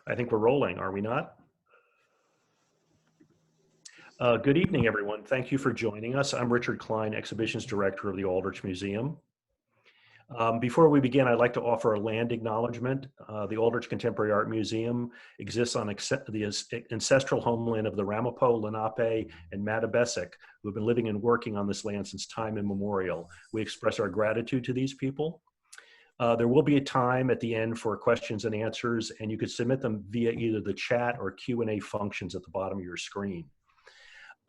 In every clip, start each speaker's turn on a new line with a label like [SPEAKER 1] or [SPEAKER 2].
[SPEAKER 1] I think we're rolling, are we not? Good evening, everyone. Thank you for joining us. I'm Richard Klein, Exhibitions Director of the Aldrich Museum. Before we begin, I'd like to offer a land acknowledgement. The Aldrich Contemporary Art Museum exists on the ancestral homeland of the Ramapo, Lenape, and Mattabesic, who have been living and working on this land since time immemorial. We express our gratitude to these people. There will be a time at the end for questions and answers, and you could submit them via either the chat or Q&A functions at the bottom of your screen.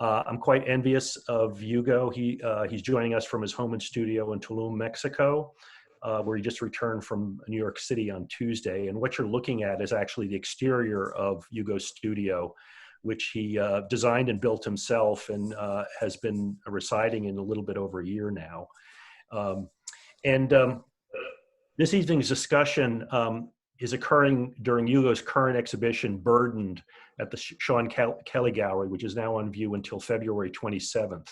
[SPEAKER 1] I'm quite envious of Hugo. He's joining us from his home and studio in Tulum, Mexico, where he just returned from New York City on Tuesday. And what you're looking at is actually the exterior of Hugo's studio, which he designed and built himself and has been residing in a little bit over a year now. This evening's discussion is occurring during Hugo's current exhibition, Burdened, at the Sean Kelly Gallery, which is now on view until February 27th,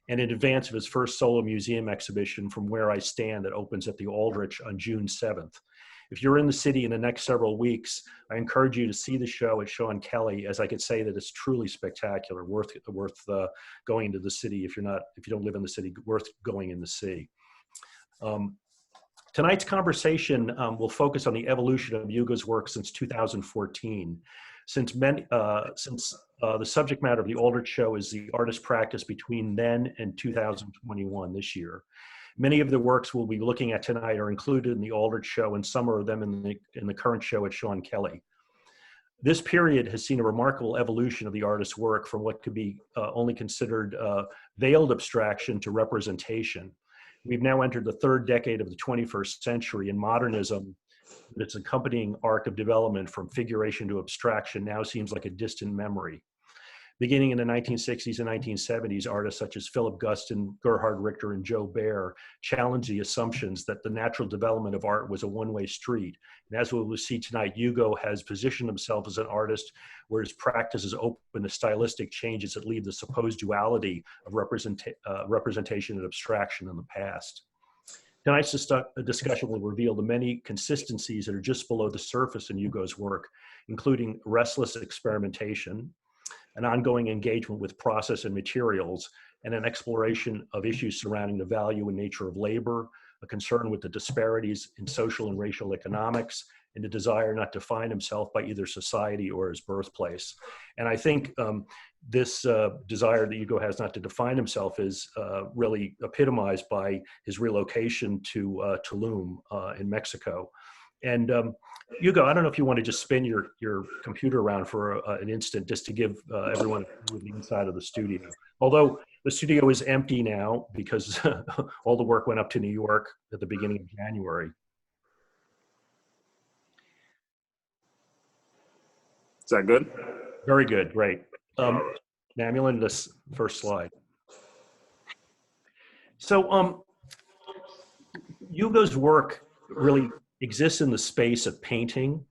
[SPEAKER 1] and in advance of his first solo museum exhibition, From Where I Stand, that opens at the Aldrich on June 7th. If you're in the city in the next several weeks, I encourage you to see the show at Sean Kelly, as I could say that it's truly spectacular, worth going into the city if you don't live in the city, worth going in the city. Tonight's conversation will focus on the evolution of Hugo's work since 2014. Since the subject matter of the Aldrich show is the artist practice between then and 2021, this year. Many of the works we'll be looking at tonight are included in the Aldrich show, and some of them in the current show at Sean Kelly. This period has seen a remarkable evolution of the artist's work from what could be only considered veiled abstraction to representation. We've now entered the third decade of the 21st century, and modernism, its accompanying arc of development from figuration to abstraction, now seems like a distant memory. Beginning in the 1960s and 1970s, artists such as Philip Guston, Gerhard Richter, and Joe Baer challenged the assumptions that the natural development of art was a one-way street. And as we will see tonight, Hugo has positioned himself as an artist where his practice is open to stylistic changes that leave the supposed duality of representation and abstraction in the past. Tonight's discussion will reveal the many consistencies that are just below the surface in Hugo's work, including restless experimentation, an ongoing engagement with process and materials, and an exploration of issues surrounding the value and nature of labor, a concern with the disparities in social and racial economics, and a desire not to define himself by either society or his birthplace. And I think this desire that Hugo has not to define himself is really epitomized by his relocation to Tulum in Mexico. And Hugo, I don't know if you want to just spin your computer around for an instant just to give everyone a view of the inside of the studio. Although the studio is empty now because all the work went up to New York at the beginning of January.
[SPEAKER 2] Is that good?
[SPEAKER 1] Very good, great. Namulin, this first slide. So Hugo's work really exists in the space of painting,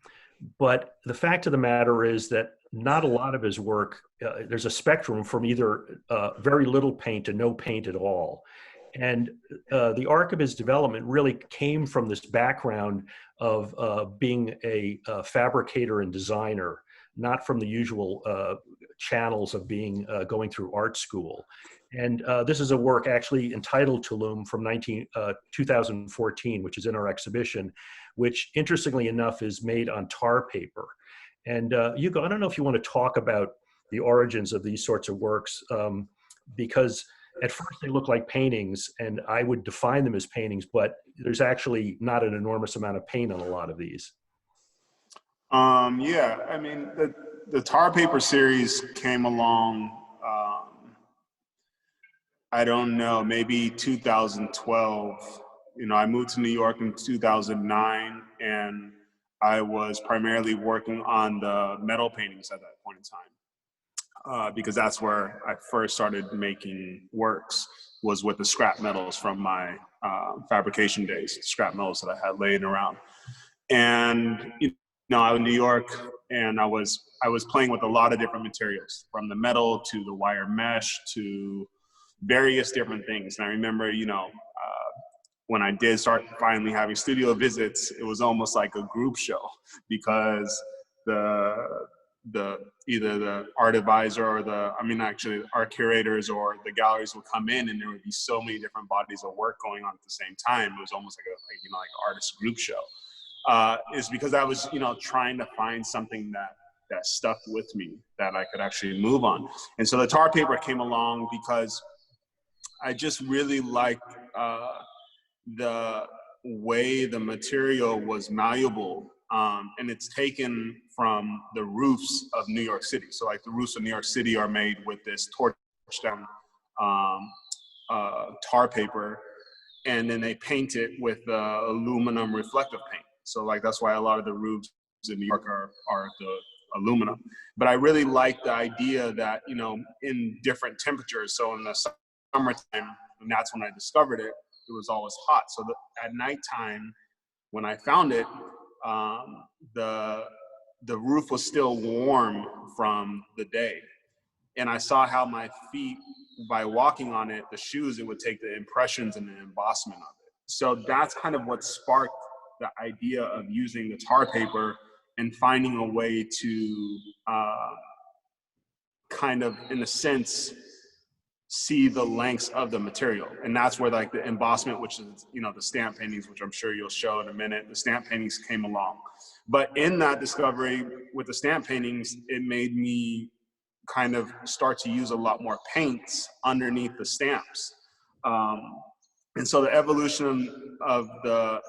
[SPEAKER 1] but the fact of the matter is that not a lot of his work, there's a spectrum from either very little paint to no paint at all. And the arc of his development really came from this background of being a fabricator and designer, not from the usual channels of going through art school. And this is a work actually entitled Tulum from 2014, which is in our exhibition, which interestingly enough is made on tar paper. And Hugo, I don't know if you want to talk about the origins of these sorts of works, because at first they look like paintings, and I would define them as paintings, but there's actually not an enormous amount of paint on a lot of these.
[SPEAKER 2] Yeah, I mean, the tar paper series came along, I don't know, maybe 2012. You know, I moved to New York in 2009, and I was primarily working on the metal paintings at that point in time, because that's where I first started making works, was with the scrap metals from my fabrication days, scrap metals that I had laying around. And you know, I was in New York, and I was playing with a lot of different materials, from the metal to the wire mesh to various different things. And I remember, you know, when I did start finally having studio visits, it was almost like a group show, because the either the art advisor or actually our curators or the galleries would come in, and there would be so many different bodies of work going on at the same time. It was almost like like an artist group show. Is because I was, trying to find something that stuck with me, that I could actually move on. And so the tar paper came along because I just really liked the way the material was malleable. And it's taken from the roofs of New York City. So like the roofs of New York City are made with this torch down tar paper, and then they paint it with aluminum reflective paint. So like that's why a lot of the roofs in New York are the aluminum. But I really like the idea that, in different temperatures, so in the summertime, and that's when I discovered it, it was always hot. So at nighttime, when I found it, the roof was still warm from the day. And I saw how my feet, by walking on it, the shoes, it would take the impressions and the embossment of it. So that's kind of what sparked the idea of using the tar paper and finding a way to kind of, in a sense, see the lengths of the material. And that's where like the embossment, which is, the stamp paintings, which I'm sure you'll show in a minute, the stamp paintings came along. But in that discovery with the stamp paintings, it made me kind of start to use a lot more paints underneath the stamps. And so the evolution of the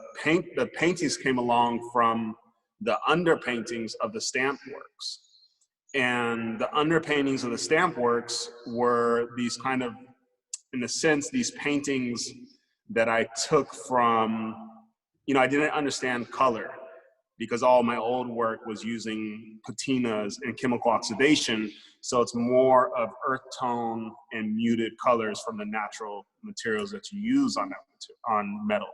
[SPEAKER 2] paintings came along from the underpaintings of the stamp works. And the underpaintings of the stamp works were these kind of, in a sense, these paintings that I took from, I didn't understand color because all my old work was using patinas and chemical oxidation. So it's more of earth tone and muted colors from the natural materials that you use on metal.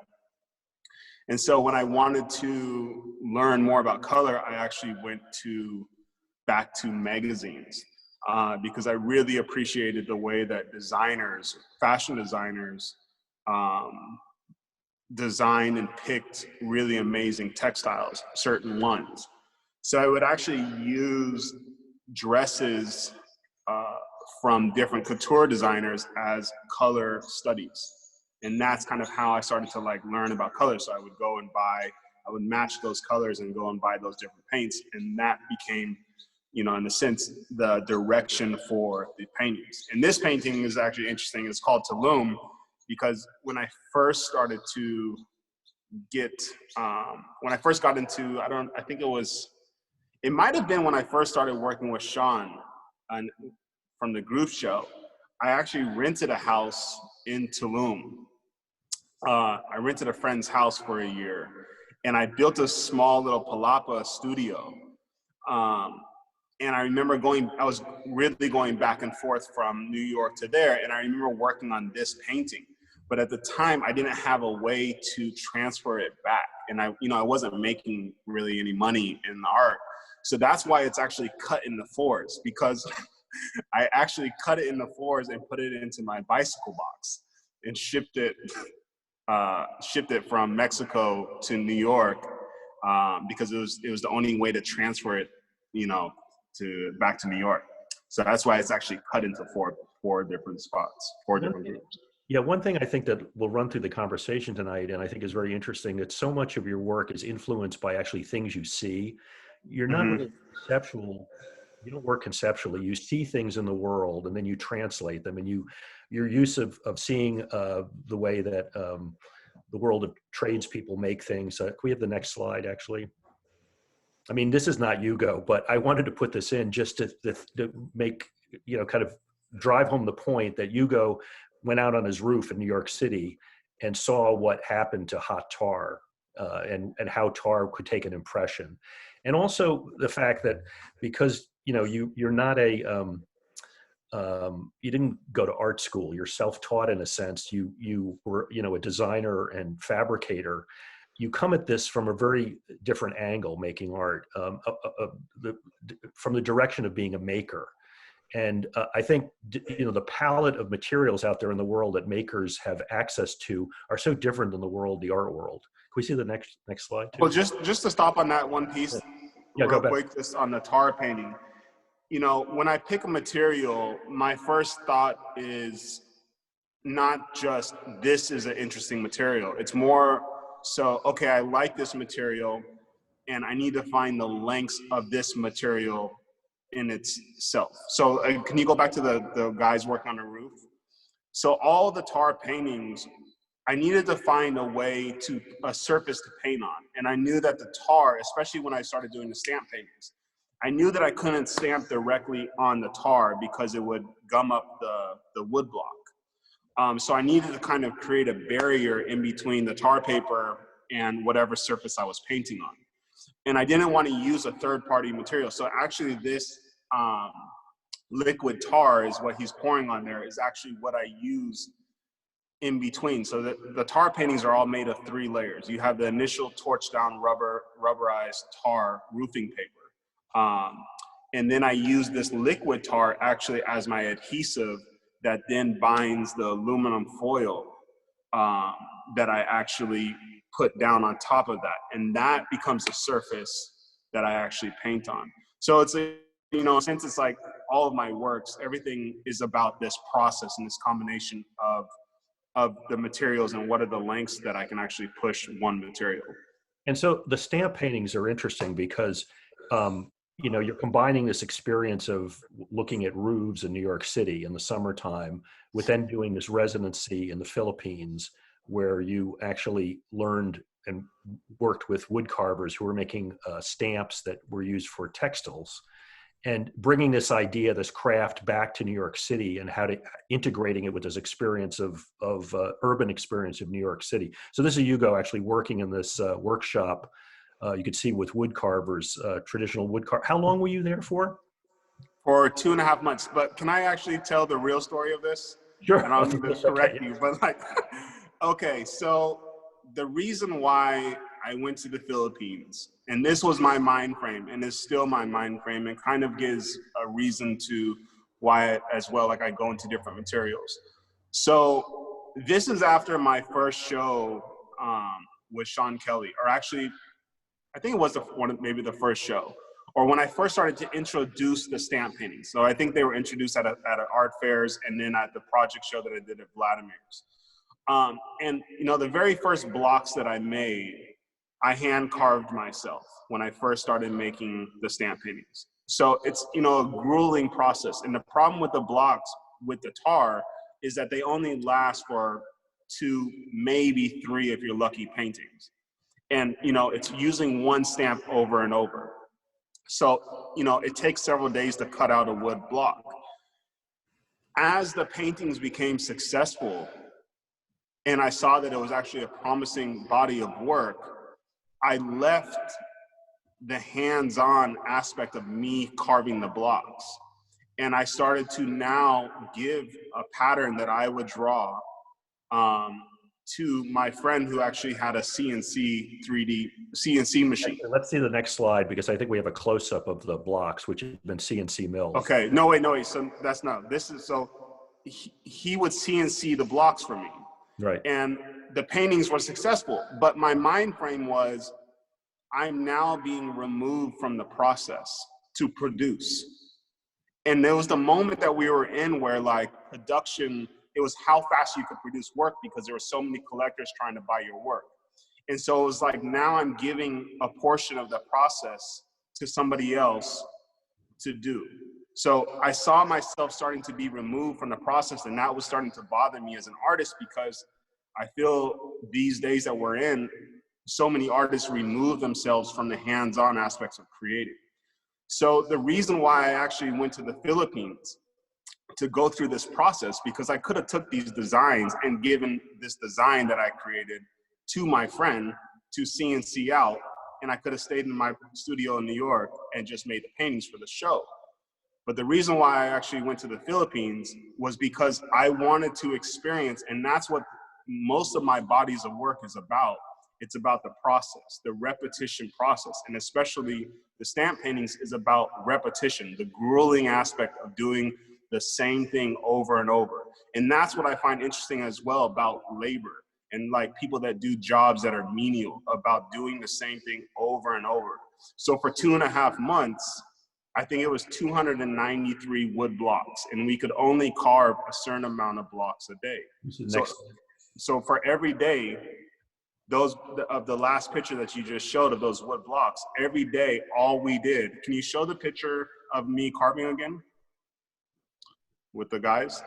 [SPEAKER 2] And so when I wanted to learn more about color, I actually went back to magazines because I really appreciated the way that fashion designers, designed and picked really amazing textiles, certain ones. So I would actually use dresses from different couture designers as color studies. And that's kind of how I started to learn about color. So I would match those colors and go and buy those different paints. And that became, in a sense, the direction for the paintings. And this painting is actually interesting. It's called Tulum, because when I first started to got into, it might have been when I first started working with Sean from the group show. I actually rented a house in Tulum. I rented a friend's house for a year, and I built a small little palapa studio. And I remember I was really going back and forth from New York to there, and I remember working on this painting. But at the time, I didn't have a way to transfer it back. And I wasn't making really any money in the art. So that's why it's actually cut in the fours, because I actually cut it in the fours and put it into my bicycle box and shipped it from Mexico to New York because it was the only way to transfer it, back to New York. So that's why it's actually cut into four different spots, four different groups.
[SPEAKER 1] Yeah, one thing I think that will run through the conversation tonight, and I think is very interesting, that so much of your work is influenced by actually things you see. You're not really conceptual. You don't work conceptually. You see things in the world, and then you translate them. And your use of seeing the way that the world of tradespeople make things. Can we have the next slide, actually? I mean, this is not Hugo, but I wanted to put this in just to make, kind of drive home the point that Hugo went out on his roof in New York City and saw what happened to hot tar and how tar could take an impression. And also the fact that because, you're not you didn't go to art school, you're self-taught in a sense, you were, a designer and fabricator. You come at this from a very different angle, making art, from the direction of being a maker. And I think, the palette of materials out there in the world that makers have access to are so different than the art world. Can we see the next slide too?
[SPEAKER 2] Well, just to stop on that one piece,
[SPEAKER 1] Yeah, go
[SPEAKER 2] real
[SPEAKER 1] back.
[SPEAKER 2] quick, just on the tar painting. You know, when I pick a material, my first thought is not just this is an interesting material. It's more so, okay, I like this material and I need to find the lengths of this material in itself. So can you go back to the guys working on the roof? So all the tar paintings, I needed to find a way to, a surface to paint on. And I knew that the tar, especially when I started doing the stamp paintings, I knew that I couldn't stamp directly on the tar because it would gum up the wood block. So I needed to kind of create a barrier in between the tar paper and whatever surface I was painting on. And I didn't want to use a third-party material. So actually this liquid tar is what he's pouring on there is actually what I use in between. So the tar paintings are all made of 3 layers. You have the initial torch down rubberized tar roofing paper. And then I use this liquid tar actually as my adhesive that then binds the aluminum foil that I actually put down on top of that. And that becomes a surface that I actually paint on. So it's, you know, since it's like all of my works, everything is about this process and this combination of the materials and what are the lengths that I can actually push one material.
[SPEAKER 1] And so the stamp paintings are interesting because, you know, you're combining this experience of looking at roofs in New York City in the summertime with then doing this residency in the Philippines where you actually learned and worked with wood carvers who were making stamps that were used for textiles, and bringing this idea, this craft back to New York City and how to integrating it with this experience of urban experience of New York City. So this is Hugo actually working in this workshop. You could see with wood carvers, traditional wood carver. How long were you there for?
[SPEAKER 2] For 2.5 months. But can I actually tell the real story of this?
[SPEAKER 1] Sure.
[SPEAKER 2] And I'll need to correct you, but like, okay, so the reason why I went to the Philippines, and this was my mind frame, and it's still my mind frame, and kind of gives a reason to why as well, like I go into different materials. So this is after my first show with Sean Kelly, or actually, I think it was maybe the first show, or when I first started to introduce the stamp paintings. So I think they were introduced at art fairs and then at the project show that I did at Vladimir's. And you know, the very first blocks that I made, I hand carved myself when I first started making the stamp paintings. So it's, you know, a grueling process. And the problem with the blocks with the tar is that they only last for 2, maybe 3 if you're lucky paintings. And, you know, it's using one stamp over and over. So, you know, it takes several days to cut out a wood block. As the paintings became successful, and I saw that it was actually a promising body of work, I left the hands-on aspect of me carving the blocks. And I started to now give a pattern that I would draw to my friend who actually had a CNC machine.
[SPEAKER 1] Let's see the next slide, because I think we have a close-up of the blocks, which have been CNC milled.
[SPEAKER 2] Okay, no, wait. So that's not, this is, so he would CNC the blocks for me.
[SPEAKER 1] Right.
[SPEAKER 2] And the paintings were successful, but my mind frame was, I'm now being removed from the process to produce. And there was the moment that we were in where like production, it was how fast you could produce work because there were so many collectors trying to buy your work. And so it was like, now I'm giving a portion of the process to somebody else to do. So I saw myself starting to be removed from the process, and that was starting to bother me as an artist, because I feel these days that we're in, so many artists remove themselves from the hands-on aspects of creating. So the reason why I actually went to the Philippines to go through this process, because I could have took these designs and given this design that I created to my friend to CNC out, and I could have stayed in my studio in New York and just made the paintings for the show. But the reason why I actually went to the Philippines was because I wanted to experience, and that's what most of my bodies of work is about. It's about the process, the repetition process, and especially the stamp paintings is about repetition, the grueling aspect of doing the same thing over and over. And that's what I find interesting as well about labor and like people that do jobs that are menial, about doing the same thing over and over. So for 2.5 months, I think it was 293 wood blocks, and we could only carve a certain amount of blocks a day. So for every day, those of the last picture that you just showed of those wood blocks, every day, all we did, can you show the picture of me carving again with the guys?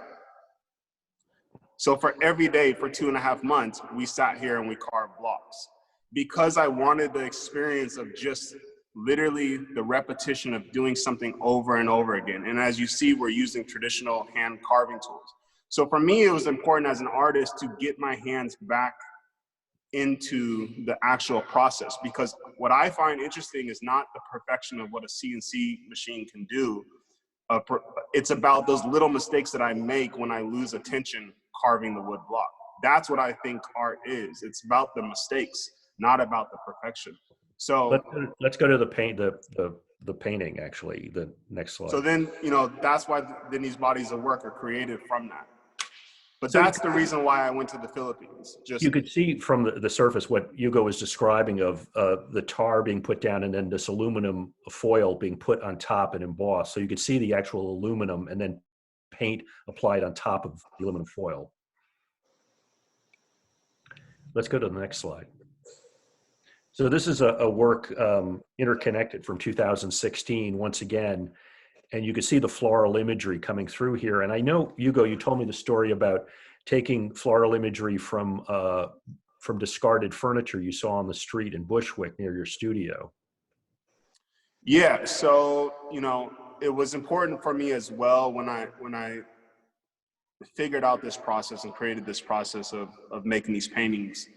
[SPEAKER 2] So for every day for 2.5 months, we sat here and we carved blocks, because I wanted the experience of just literally the repetition of doing something over and over again. And as you see, we're using traditional hand carving tools. So for me, it was important as an artist to get my hands back into the actual process, because what I find interesting is not the perfection of what a CNC machine can do. It's about those little mistakes that I make when I lose attention carving the wood block. That's what I think art is. It's about the mistakes, not about the perfection. So
[SPEAKER 1] let's go to the painting, actually, the next slide.
[SPEAKER 2] So then, that's why then these bodies of work are created from that. But so that's the reason why I went to the Philippines. You
[SPEAKER 1] could see from the surface what Hugo was describing of the tar being put down and then this aluminum foil being put on top and embossed. So you could see the actual aluminum and then paint applied on top of the aluminum foil. Let's go to the next slide. So this is a work interconnected from 2016, once again, and you can see the floral imagery coming through here. And I know, Hugo, you told me the story about taking floral imagery from discarded furniture you saw on the street in Bushwick near your studio.
[SPEAKER 2] Yeah, so, it was important for me as well when I figured out this process and created this process of making these paintings.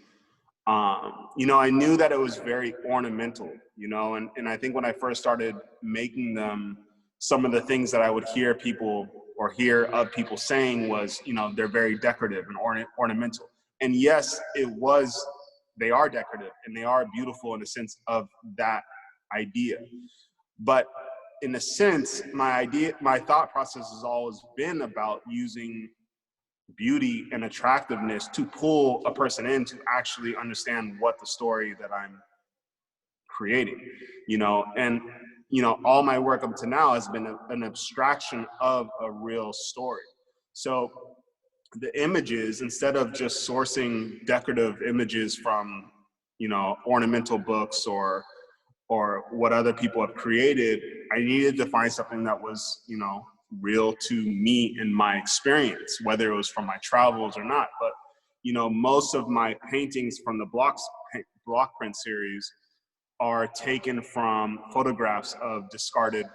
[SPEAKER 2] I knew that it was very ornamental, and I think when I first started making them, some of the things that I would hear of people saying was, they're very decorative and ornamental. And yes, they are decorative and they are beautiful in the sense of that idea. But in a sense, my thought process has always been about using beauty and attractiveness to pull a person in to actually understand what the story that I'm creating, and all my work up to now has been an abstraction of a real story. So the images, instead of just sourcing decorative images from ornamental books or what other people have created, I needed to find something that was real to me in my experience, whether it was from my travels or not. But most of my paintings from the block print series are taken from photographs of discarded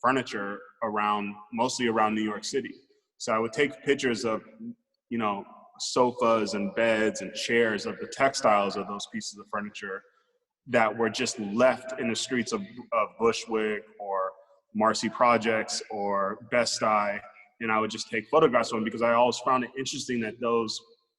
[SPEAKER 2] furniture mostly around New York City. So I would take pictures of sofas and beds and chairs, of the textiles of those pieces of furniture that were just left in the streets of Bushwick or Marcy Projects or Best-Eye, and I would just take photographs of them, because I always found it interesting that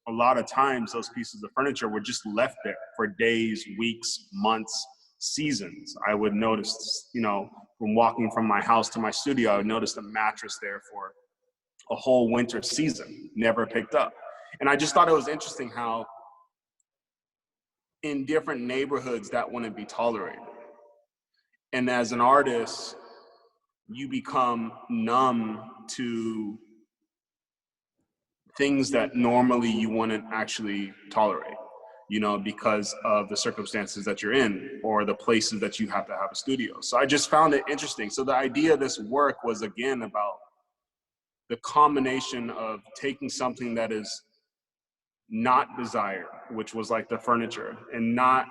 [SPEAKER 2] a lot of times those pieces of furniture were just left there for days, weeks, months, seasons. I would notice, from walking from my house to my studio, I would notice the mattress there for a whole winter season, never picked up. And I just thought it was interesting how in different neighborhoods that wouldn't be tolerated. And as an artist, you become numb to things that normally you wouldn't actually tolerate, because of the circumstances that you're in or the places that you have to have a studio. So I just found it interesting. So the idea of this work was, again, about the combination of taking something that is not desired, which was like the furniture, and not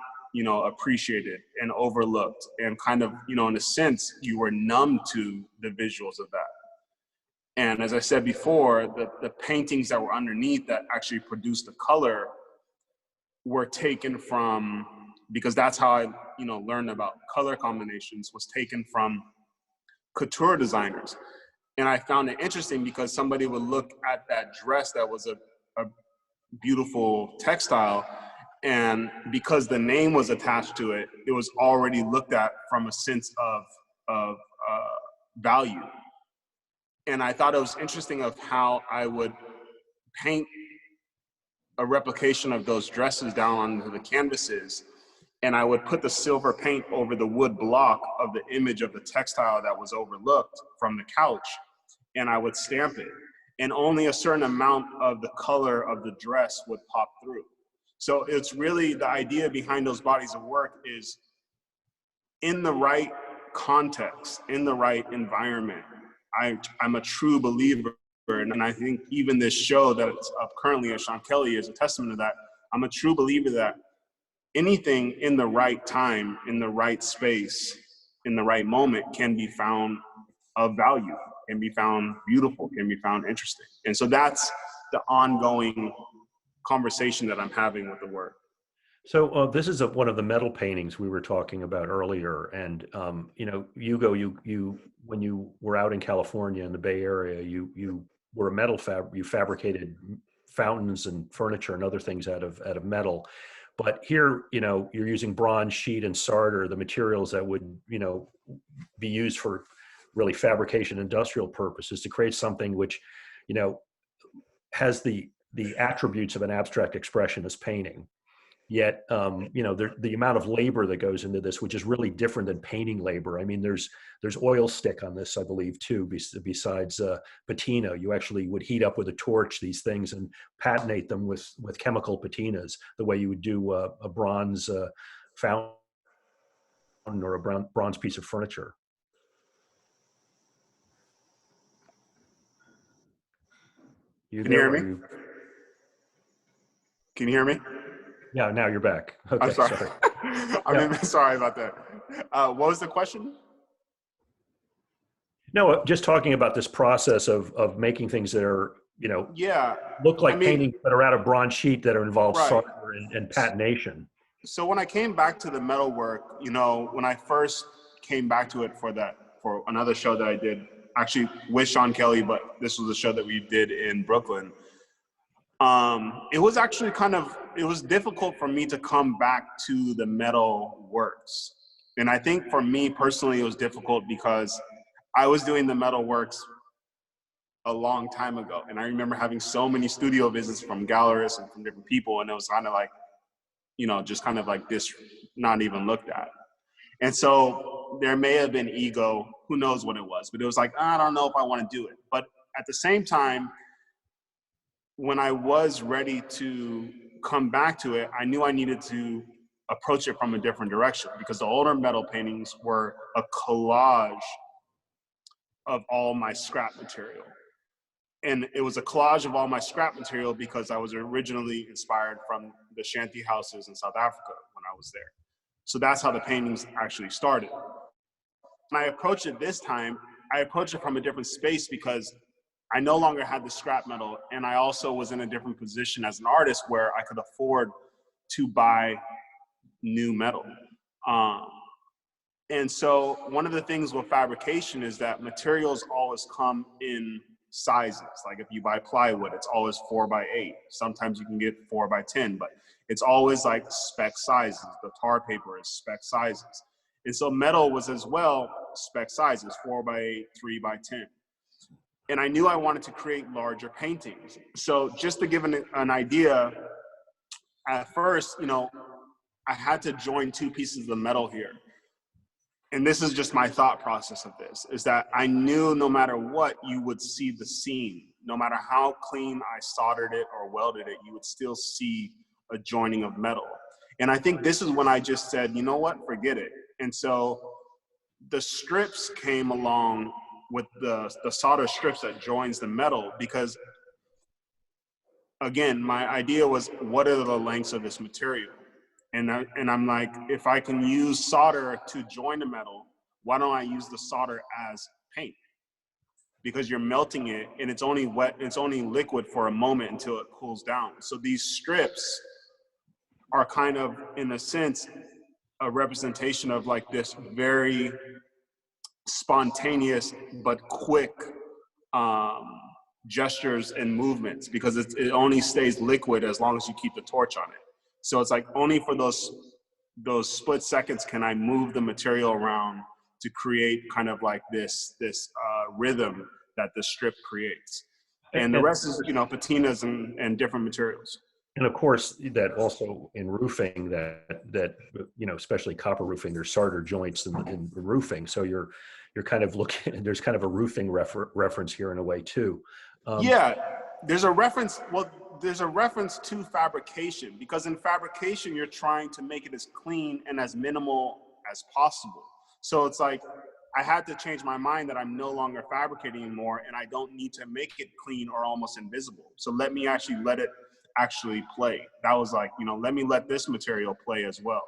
[SPEAKER 2] appreciated and overlooked, and kind of, in a sense, you were numb to the visuals of that. And as I said before, the paintings that were underneath that actually produced the color were taken from, because that's how I learned about color combinations, was taken from couture designers. And I found it interesting because somebody would look at that dress that was a beautiful textile, and because the name was attached to it, it was already looked at from a sense of value. And I thought it was interesting of how I would paint a replication of those dresses down onto the canvases, and I would put the silver paint over the wood block of the image of the textile that was overlooked from the couch, and I would stamp it. And only a certain amount of the color of the dress would pop through. So it's really the idea behind those bodies of work is in the right context, in the right environment. I'm a true believer, and I think even this show that it's up currently at Sean Kelly is a testament to that. I'm a true believer that anything in the right time, in the right space, in the right moment can be found of value, can be found beautiful, can be found interesting. And so that's the ongoing conversation that I'm having with the work.
[SPEAKER 1] So this is one of the metal paintings we were talking about earlier, and you know, Hugo, you when you were out in California in the Bay Area, you were a metal you fabricated fountains and furniture and other things out of metal. But here, you know, you're using bronze, sheet, and sarder, the materials that would, you know, be used for really fabrication industrial purposes to create something which, you know, has the attributes of an abstract expressionist painting. Yet, you know, the amount of labor that goes into this, which is really different than painting labor. I mean, there's oil stick on this, I believe, too. Besides patina, you actually would heat up with a torch these things and patinate them with chemical patinas, the way you would do a bronze fountain or a bronze piece of furniture.
[SPEAKER 2] Can you hear me?
[SPEAKER 1] You...
[SPEAKER 2] Can you hear me?
[SPEAKER 1] Yeah, now you're back. Okay,
[SPEAKER 2] I'm sorry.
[SPEAKER 1] sorry.
[SPEAKER 2] I'm sorry about that. What was the question?
[SPEAKER 1] No, just talking about this process of making things that are, you know, look like paintings but are out of bronze sheet that are involved solder and patination.
[SPEAKER 2] So when I came back to the metal work, you know, when I first came back to it for another show that I did, actually with Sean Kelly, but this was a show that we did in Brooklyn. It was actually it was difficult for me to come back to the metal works. And I think for me personally, it was difficult because I was doing the metal works a long time ago. And I remember having so many studio visits from gallerists and from different people. And it was kind of like, you know, just kind of like this, not even looked at. And so there may have been ego, who knows what it was, but it was like, I don't know if I want to do it. But at the same time, when I was ready to come back to it, I knew I needed to approach it from a different direction because the older metal paintings were a collage of all my scrap material. And it was a collage of all my scrap material because I was originally inspired from the shanty houses in South Africa when I was there. So that's how the paintings actually started. When I approached it this time, I approached it from a different space because I no longer had the scrap metal, and I also was in a different position as an artist where I could afford to buy new metal. And so one of the things with fabrication is that materials always come in sizes. Like if you buy plywood, it's always 4x8. Sometimes you can get 4x10, but it's always like spec sizes. The tar paper is spec sizes. And so metal was as well spec sizes, 4x8, 3x10. And I knew I wanted to create larger paintings. So just to give an idea, at first, you know, I had to join two pieces of metal here. And this is just my thought process of this, is that I knew no matter what, you would see the seam. No matter how clean I soldered it or welded it, you would still see a joining of metal. And I think this is when I just said, you know what, forget it. And so the strips came along with the solder strips that joins the metal because, again, my idea was, what are the lengths of this material? And I'm like, if I can use solder to join the metal, why don't I use the solder as paint? Because you're melting it and it's only wet, it's only liquid for a moment until it cools down. So these strips are kind of, in a sense, a representation of like this very spontaneous but quick gestures and movements, because it only stays liquid as long as you keep the torch on it. So it's like only for those split seconds can I move the material around to create kind of like this rhythm that the strip creates. And the rest is, you know, patinas and different materials.
[SPEAKER 1] And of course, that also in roofing, that especially copper roofing, there's solder joints in roofing. So you're kind of looking. There's kind of a roofing reference here in a way too.
[SPEAKER 2] Yeah, there's a reference. Well, there's a reference to fabrication, because in fabrication you're trying to make it as clean and as minimal as possible. So it's like I had to change my mind that I'm no longer fabricating anymore, and I don't need to make it clean or almost invisible. So let me actually let it actually play. That was like, let me let this material play as well.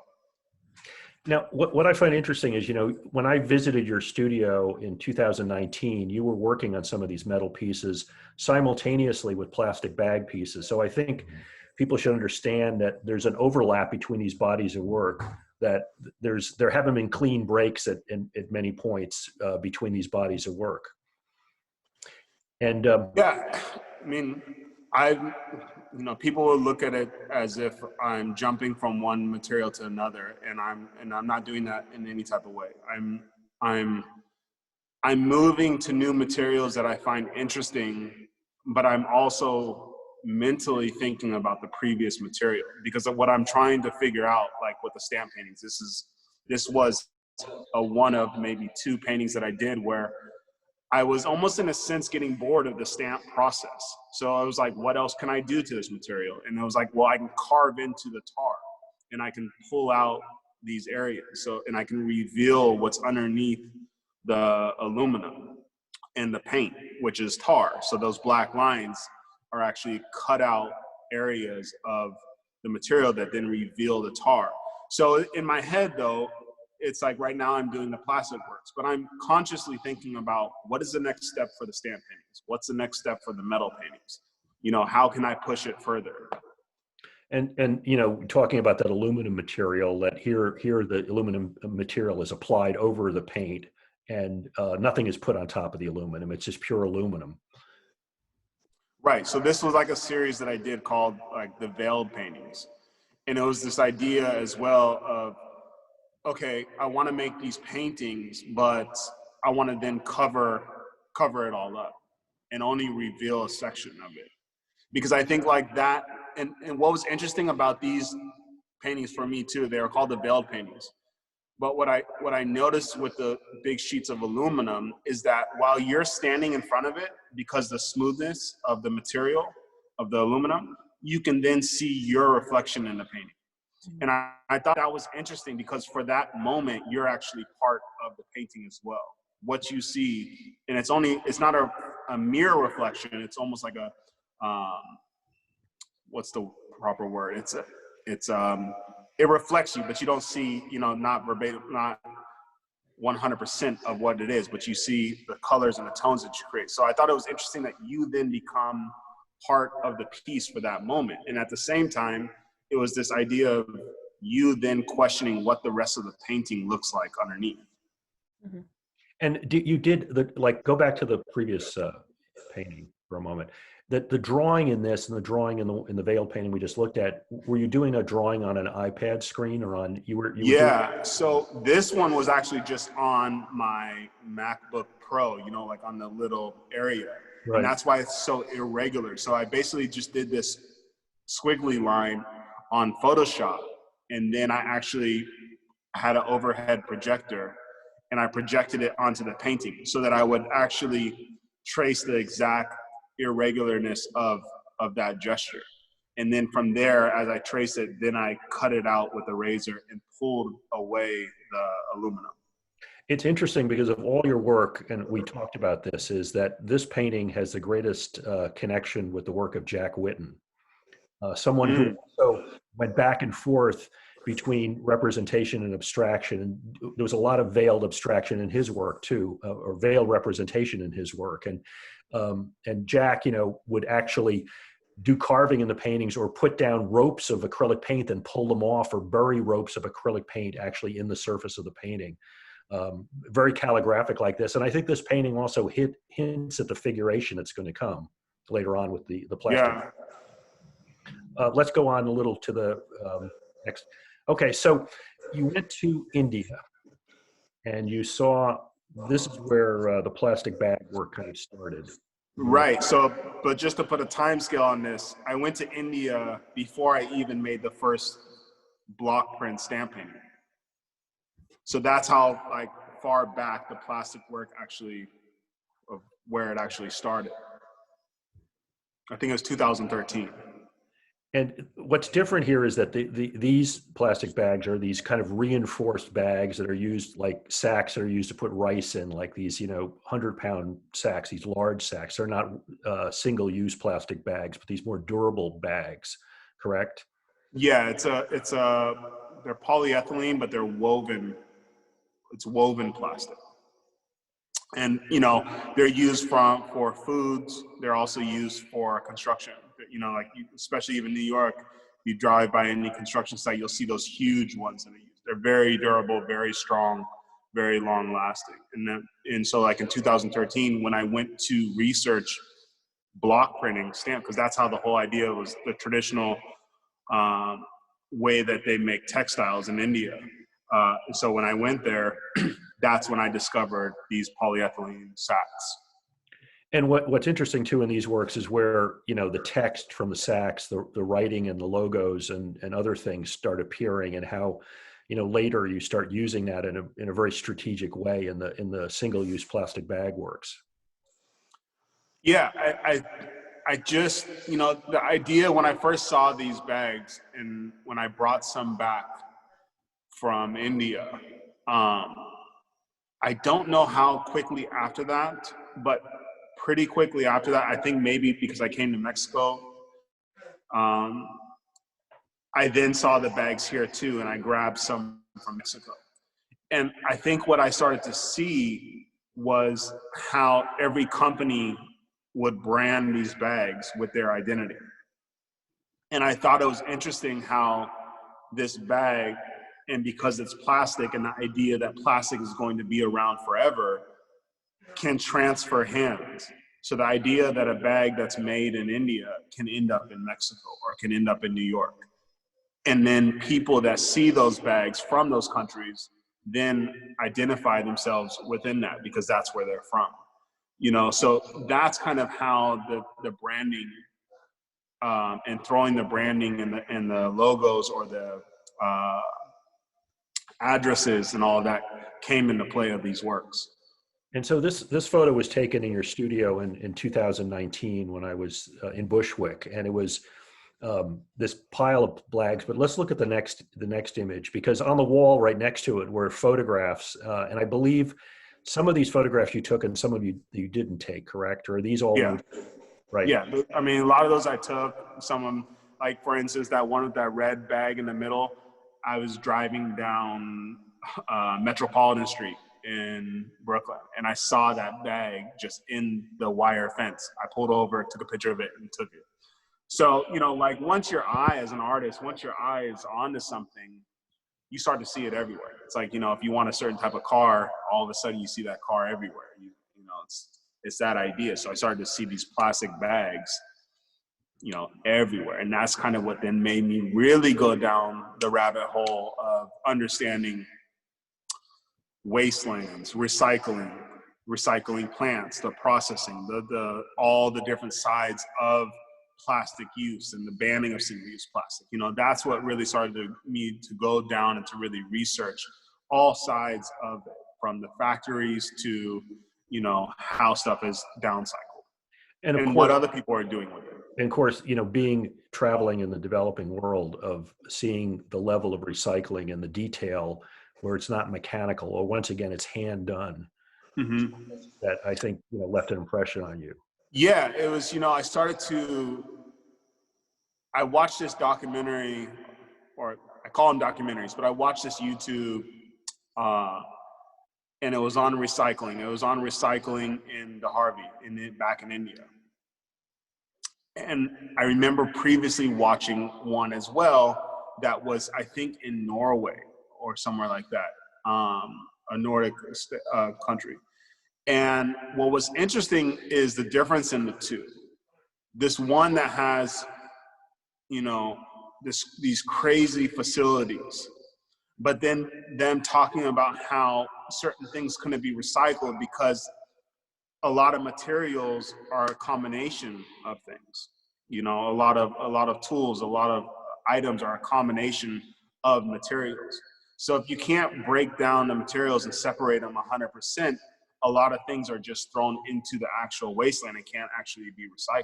[SPEAKER 1] Now, what I find interesting is, when I visited your studio in 2019, you were working on some of these metal pieces simultaneously with plastic bag pieces. So I think people should understand that there's an overlap between these bodies of work, that there haven't been clean breaks at many points between these bodies of work. And
[SPEAKER 2] yeah, I mean, people will look at it as if I'm jumping from one material to another, and I'm not doing that in any type of way. I'm moving to new materials that I find interesting, but I'm also mentally thinking about the previous material, because of what I'm trying to figure out, like with the stamp paintings. This was a one of maybe two paintings that I did where I was almost in a sense getting bored of the stamp process. So I was like, what else can I do to this material? And I was like, well, I can carve into the tar and I can pull out these areas. And I can reveal what's underneath the aluminum and the paint, which is tar. So those black lines are actually cut out areas of the material that then reveal the tar. So in my head though, it's like right now I'm doing the plastic works, but I'm consciously thinking about what is the next step for the stamp paintings? What's the next step for the metal paintings? How can I push it further?
[SPEAKER 1] And talking about that aluminum material, that here the aluminum material is applied over the paint, and nothing is put on top of the aluminum. It's just pure aluminum.
[SPEAKER 2] Right. So this was like a series that I did called like the veiled paintings. And it was this idea as well of, okay, I want to make these paintings, but I want to then cover it all up and only reveal a section of it. Because I think like that, and what was interesting about these paintings for me too, they were called the veiled paintings. But what I noticed with the big sheets of aluminum is that while you're standing in front of it, because the smoothness of the material of the aluminum, you can then see your reflection in the painting. And I thought that was interesting, because for that moment, you're actually part of the painting as well. What you see, and it's not a mirror reflection. It's almost like a, what's the proper word? It reflects you, but you don't see, not verbatim, not 100% of what it is, but you see the colors and the tones that you create. So I thought it was interesting that you then become part of the piece for that moment. And at the same time, it was this idea of you then questioning what the rest of the painting looks like underneath.
[SPEAKER 1] Mm-hmm. And you did go back to the previous painting for a moment. The drawing in this and the drawing in the veiled painting we just looked at, were you doing a drawing on an iPad screen or on
[SPEAKER 2] Yeah, so this one was actually just on my MacBook Pro, like on the little area. Right. And that's why it's so irregular. So I basically just did this squiggly line on Photoshop, and then I actually had an overhead projector and I projected it onto the painting so that I would actually trace the exact irregularness of that gesture. And then from there, as I trace it, then I cut it out with a razor and pulled away the aluminum.
[SPEAKER 1] It's interesting because of all your work, and we talked about this, is that this painting has the greatest connection with the work of Jack Whitten, someone who also went back and forth between representation and abstraction. And there was a lot of veiled abstraction in his work too, or veiled representation in his work. And Jack, would actually do carving in the paintings or put down ropes of acrylic paint and pull them off, or bury ropes of acrylic paint actually in the surface of the painting. Very calligraphic like this. And I think this painting also hints at the figuration that's going to come later on with the plastic. Yeah. Let's go on a little to the next. Okay, so you went to India and you saw, this is where the plastic bag work kind of started.
[SPEAKER 2] Right. So, but just to put a time scale on this, I went to India before I even made the first block print stamp painting. So that's how like far back the plastic work actually, of where it actually started. I think it was 2013.
[SPEAKER 1] And what's different here is that these plastic bags are these kind of reinforced bags that are used like sacks that are used to put rice in, like these, 100-pound sacks, these large sacks. They're not single-use plastic bags, but these more durable bags, correct?
[SPEAKER 2] Yeah, they're polyethylene, but they're woven. It's woven plastic. And they're used for foods. They're also used for construction. Like especially even New York, you drive by any construction site, you'll see those huge ones that are used. They're very durable, very strong, very long lasting. And so like in 2013, when I went to research block printing stamp, because that's how the whole idea was, the traditional way that they make textiles in India. So when I went there, that's when I discovered these polyethylene sacks.
[SPEAKER 1] And what's interesting too in these works is where, the text from the sacks, the writing and the logos and other things start appearing, and how, later you start using that in a very strategic way in the single-use plastic bag works.
[SPEAKER 2] Yeah, I just, the idea when I first saw these bags and when I brought some back from India, I don't know how quickly after that, but pretty quickly after that, I think maybe because I came to Mexico, I then saw the bags here too, and I grabbed some from Mexico. And I think what I started to see was how every company would brand these bags with their identity. And I thought it was interesting how this bag, and because it's plastic and the idea that plastic is going to be around forever, can transfer hands. So the idea that a bag that's made in India can end up in Mexico or can end up in New York. And then people that see those bags from those countries then identify themselves within that because that's where they're from. So that's kind of how the branding and throwing the branding and the logos or the addresses and all of that came into play of these works.
[SPEAKER 1] And so this photo was taken in your studio in 2019 when I was in Bushwick, and it was this pile of bags. But let's look at the next image, because on the wall right next to it were photographs, and I believe some of these photographs you took and some of you didn't take, correct? Or are these all?
[SPEAKER 2] Yeah.
[SPEAKER 1] Right.
[SPEAKER 2] Yeah, I mean, a lot of those I took. Some of them, like for instance, that one with that red bag in the middle, I was driving down Metropolitan Street in Brooklyn, and I saw that bag just in the wire fence. I pulled over, took a picture of it, and took it. So, like once your eye as an artist, once your eye is onto something, you start to see it everywhere. It's like, if you want a certain type of car, all of a sudden you see that car everywhere. It's that idea. So I started to see these plastic bags, everywhere. And that's kind of what then made me really go down the rabbit hole of understanding wastelands, recycling plants, the processing, all the different sides of plastic use and the banning of single-use plastic. That's what really started me to go down and to really research all sides of it, from the factories to how stuff is downcycled and of course, what other people are doing with it.
[SPEAKER 1] And of course, being traveling in the developing world, of seeing the level of recycling and the detail where it's not mechanical, or once again, it's hand done.
[SPEAKER 2] Mm-hmm.
[SPEAKER 1] That I think, left an impression on you.
[SPEAKER 2] Yeah, it was, I watched this documentary, or I call them documentaries, but I watched this YouTube, and it was on recycling. It was on recycling in the Harvey, back in India. And I remember previously watching one as well that was, I think, in Norway or somewhere like that, a Nordic country. And what was interesting is the difference in the two. This one that has, these crazy facilities, but then them talking about how certain things couldn't be recycled because a lot of materials are a combination of things. You know, a lot of tools, a lot of items are a combination of materials. So if you can't break down the materials and separate them 100%, a lot of things are just thrown into the actual wasteland and can't actually be recycled.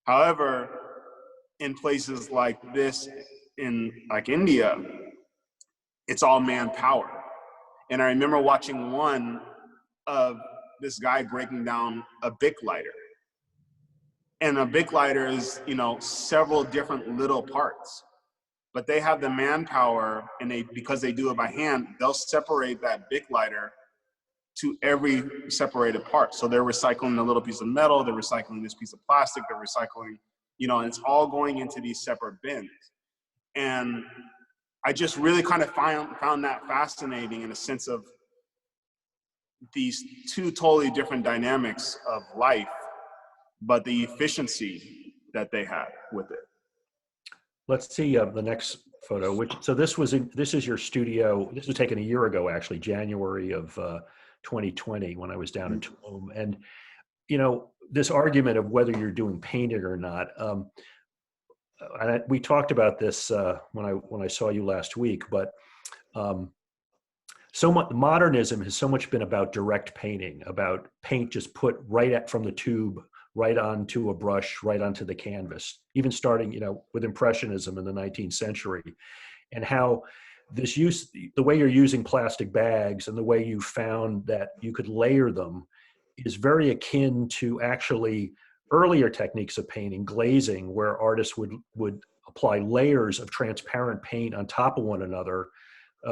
[SPEAKER 2] However, in places like this, in like India, it's all manpower. And I remember watching one of this guy breaking down a Bic lighter. And a Bic lighter is, you know, several different little parts. But they have the manpower, and because they do it by hand, they'll separate that Bic lighter to every separated part. So they're recycling a little piece of metal, they're recycling this piece of plastic, they're recycling, you know, and it's all going into these separate bins. And I just really kind of found that fascinating in a sense of these two totally different dynamics of life, but the efficiency that they had with it.
[SPEAKER 1] Let's see the next photo. So this is your studio. This was taken a year ago, actually, January of 2020, when I was down in Tulum. And you know, this argument of whether you're doing painting or not. We talked about this when I saw you last week, but so much modernism has so much been about direct painting, about paint just put right from the tube, right onto a brush, right onto the canvas, even starting, you know, with Impressionism in the 19th century, and how the way you're using plastic bags and the way you found that you could layer them is very akin to actually earlier techniques of painting, glazing, where artists would apply layers of transparent paint on top of one another,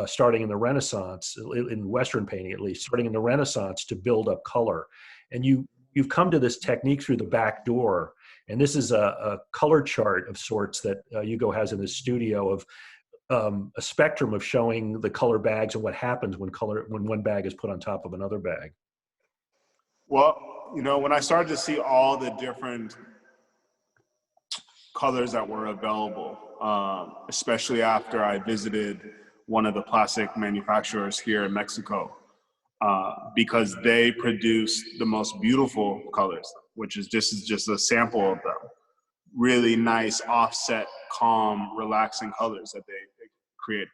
[SPEAKER 1] starting in the Renaissance, in Western painting at least, starting in the Renaissance to build up color. And you've come to this technique through the back door. And this is a color chart of sorts that Hugo has in his studio of a spectrum of showing the color bags and what happens when one bag is put on top of another bag.
[SPEAKER 2] Well, you know, when I started to see all the different colors that were available, especially after I visited one of the plastic manufacturers here in Mexico, because they produce the most beautiful colors, this is just a sample of them. Really nice, offset, calm, relaxing colors that they create,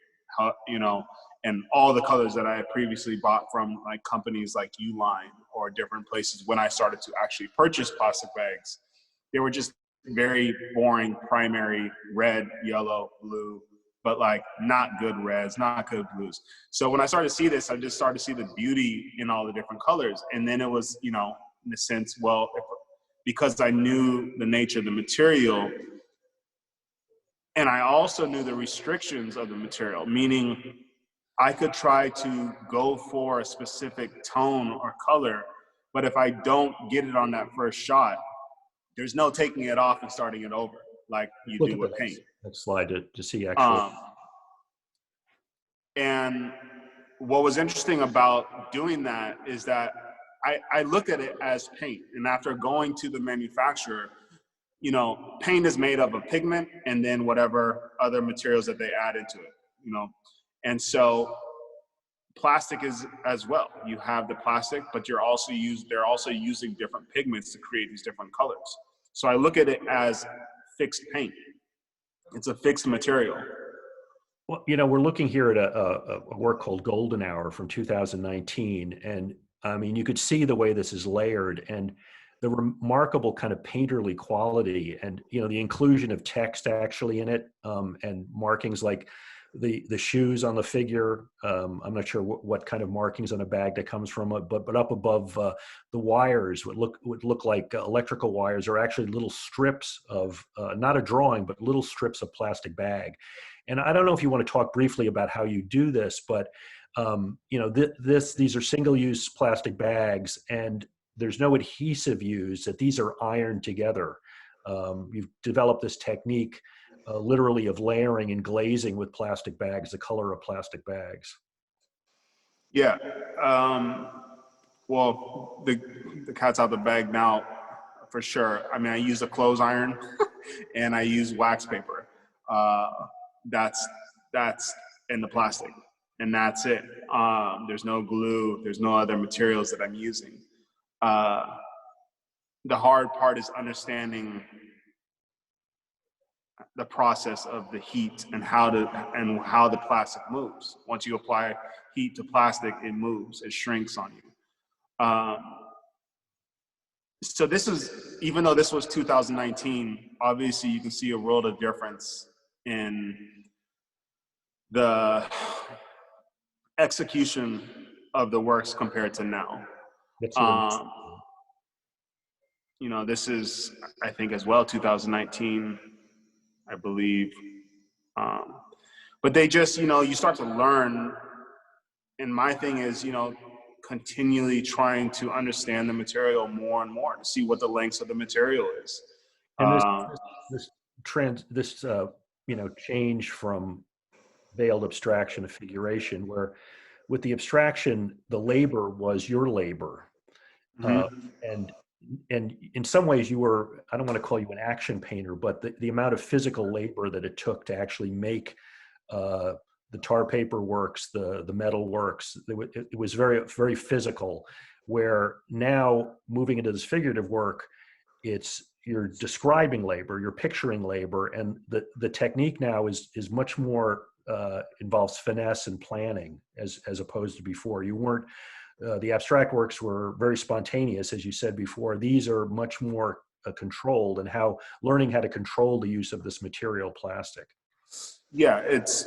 [SPEAKER 2] you know, and all the colors that I had previously bought from like companies like Uline or different places when I started to actually purchase plastic bags, they were just very boring primary red, yellow, blue, but like not good reds, not good blues. So when I started to see this, I just started to see the beauty in all the different colors. And then it was, you know, in a sense, well, because I knew the nature of the material, and I also knew the restrictions of the material, meaning I could try to go for a specific tone or color, but if I don't get it on that first shot, there's no taking it off and starting it over like you do with paint.
[SPEAKER 1] Next slide to see actual.
[SPEAKER 2] And what was interesting about doing that is that I looked at it as paint. And after going to the manufacturer, you know, paint is made up of pigment and then whatever other materials that they add into it, you know. And so plastic is as well. You have the plastic, but they're also using different pigments to create these different colors. So I look at it as fixed paint. It's a fixed material.
[SPEAKER 1] Well, you know, we're looking here at a work called Golden Hour from 2019. And I mean, you could see the way this is layered and the remarkable kind of painterly quality and, you know, the inclusion of text actually in it, and markings like the shoes on the figure. I'm not sure what kind of markings on a bag that comes from it, but up above the wires would look like electrical wires, are actually little strips of not a drawing, but little strips of plastic bag. And I don't know if you want to talk briefly about how you do this, but you know, these are single-use plastic bags, and there's no adhesive used. That these are ironed together. You've developed this technique, literally, of layering and glazing with plastic bags, the color of plastic bags.
[SPEAKER 2] Yeah. Well, the cat's out the bag now, for sure. I mean, I use a clothes iron and I use wax paper. That's in the plastic, and that's it. There's no glue. There's no other materials that I'm using. the hard part is understanding the process of the heat and how the plastic moves. Once you apply heat to plastic, it moves, it shrinks on you. So this is, even though this was 2019, obviously you can see a world of difference in the execution of the works compared to now. You know, this is, I think as well, 2019, I believe. But they just, you know, you start to learn. And my thing is, you know, continually trying to understand the material more and more to see what the lengths of the material is.
[SPEAKER 1] And this you know, change from veiled abstraction to figuration, where with the abstraction, the labor was your labor. And in some ways you were, I don't want to call you an action painter, but the amount of physical labor that it took to actually make the tar paper works, the metal works, it was very, very physical, where now moving into this figurative work, you're describing labor, you're picturing labor, and the technique now is much more involves finesse and planning as opposed to before. You weren't, the abstract works were very spontaneous, as you said before. These are much more controlled, and learning how to control the use of this material, plastic.
[SPEAKER 2] Yeah, it's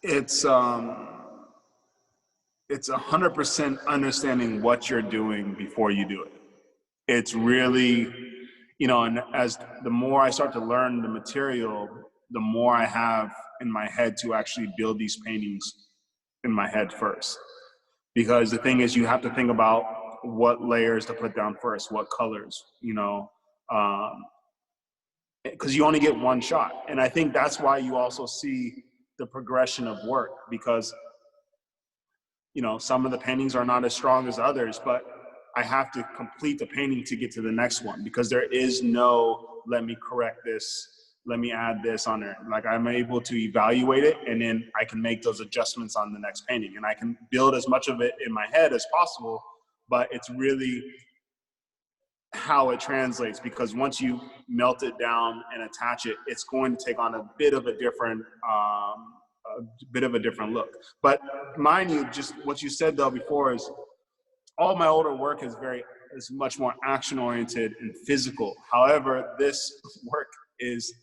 [SPEAKER 2] 100% understanding what you're doing before you do it. It's really, you know, and as the more I start to learn the material, the more I have in my head to actually build these paintings in my head first. Because the thing is, you have to think about what layers to put down first, what colors, you know, because you only get one shot. And I think that's why you also see the progression of work, because, you know, some of the paintings are not as strong as others, but I have to complete the painting to get to the next one, because there is no, let me correct this, let me add this on there. Like, I'm able to evaluate it, and then I can make those adjustments on the next painting, and I can build as much of it in my head as possible, but it's really how it translates, because once you melt it down and attach it, it's going to take on a bit of a different look. But mind you, just what you said though before is, all my older work is much more action oriented and physical. However, this work is,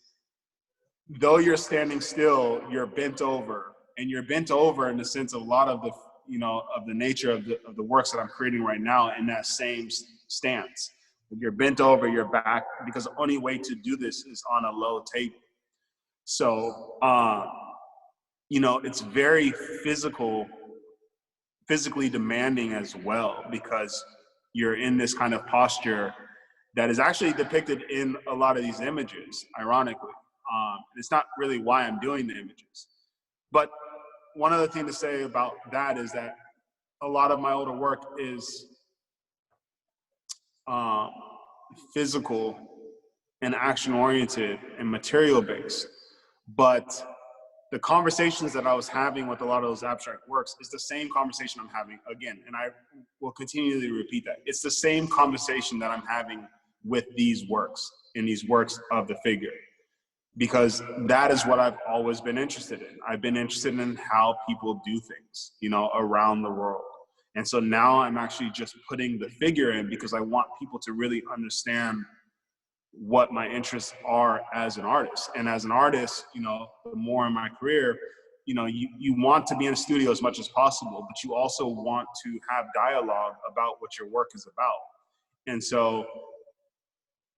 [SPEAKER 2] though you're standing still, you're bent over, and you're bent over in the sense of a lot of the, you know, of the nature of the works that I'm creating right now in that same stance. You're bent over your back, because the only way to do this is on a low table. So, you know, it's very physically demanding as well, because you're in this kind of posture that is actually depicted in a lot of these images, ironically. It's not really why I'm doing the images. But one other thing to say about that is that a lot of my older work is physical and action-oriented and material-based. But the conversations that I was having with a lot of those abstract works is the same conversation I'm having again, and I will continually repeat that. It's the same conversation that I'm having with these works, in these works of the figure, because that is what I've always been interested in. I've been interested in how people do things, you know, around the world. And so now I'm actually just putting the figure in, because I want people to really understand what my interests are as an artist. And as an artist, you know, the more in my career, you know, you want to be in a studio as much as possible, but you also want to have dialogue about what your work is about. And so,